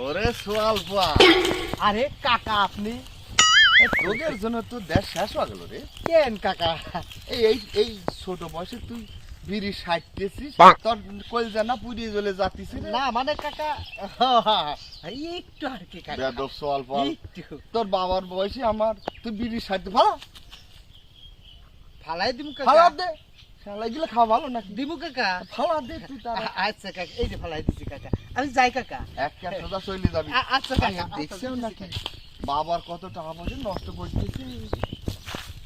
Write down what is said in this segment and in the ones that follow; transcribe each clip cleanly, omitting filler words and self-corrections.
ওরে সোয়ালপা, আরে কাকা আপনি তোদের জন্য তো দেশ শেষ হয়ে গেল রে। কেন কাকা? এই এই এই ছোট বয়সে তুই বিড়ি সাইতেছিস, তোর কলজা না পুড়িয়ে জ্বলে যাতিস রে। না মানে কাকা একটু আর কি কাকা, বেয়াদব সোয়ালপা, একটু তোর বাবার বয়সে আমার তুই বিড়ি সাইতে ভালো ফালাই দিমু ফালা কাকা, দে, শালাই গিলে খাওয়া ভালো নাকি? দিমু কাকা। ফালা দে তুই তার আচ্ছা কাকা, এই যে ফালাই দিছি কাকা, আমি যাই কাকা। এক ক্যাপ সোজা চলে যাবি। আচ্ছা কাকা, দেখছেও নাকি বাবার কত টাকা পয়সা নষ্ট করতেছি।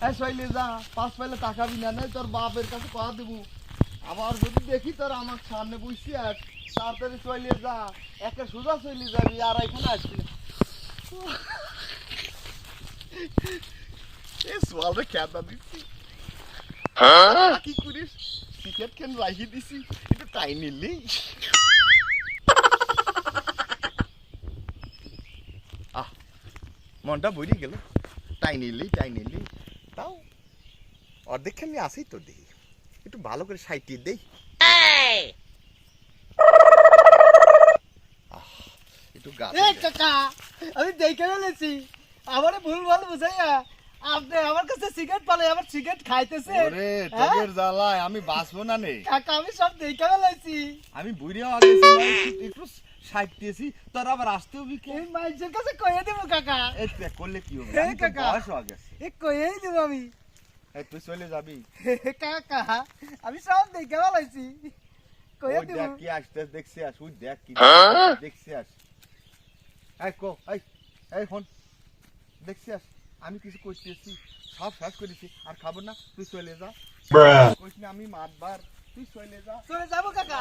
এই চলে যা, 5 পাইলে তাকাবি না, নাই তোর বাপের কাছে কথা দেবো। আবার যদি দেখি তোর আমার সামনে বসে আস, তাড়াতাড়ি চলে যা, একটা সোজা চলে যাবি আর এখানে আসবি না। এ সোয়ালটা খেতা দিচ্ছি, কি করিস? টিকেট কেন রাখি দিছি, একটু টাই নিলি। মনটা বইরে গেল, টাই নিলি তাও অর্ধেক খানি আসেই তো দেখি, একটু ভালো করে সাইটিয়ে দেই। একটু গাছ এই কাকা, আমি দেখে ফেলেছি, আমারে ভুল ভাল বুঝাইয়া আপনি আমার কাছে সিগারেট পালে আমার সিগারেট খাইতেছে। ওরে তোদের জ্বালায় আমি বাঁচবো না নে। কাকা আমি সব দেখে ফেলেছি, আমি বুড়িও আগেছি, একটু সাইটিয়েছি, তোর আবার আসতেও বিকে। এই মানুষের কাছে কয়ে দেবো কাকা, এই তুই করলে কি হবে? এই আমি তো কাকা। বয়স হয়ে গেছে। এ কয়েই দেবো আমি। এই তুই চলে যাবি। কাকা আমি সব দেখে ফেলেছি, কয়ে ওই দেবো। দেখ কি আসতে দেখছি আস, ওই দেখ কি দেখছি আস। এই কো এই ফোন দেখছি আস, আমি কিছু করতেছি, সব শেষ করেছি, আর খাবো না, তুই চলে যা। কইস না আমি মাতবার, তুই চলে যা। চলে যাবো কাকা।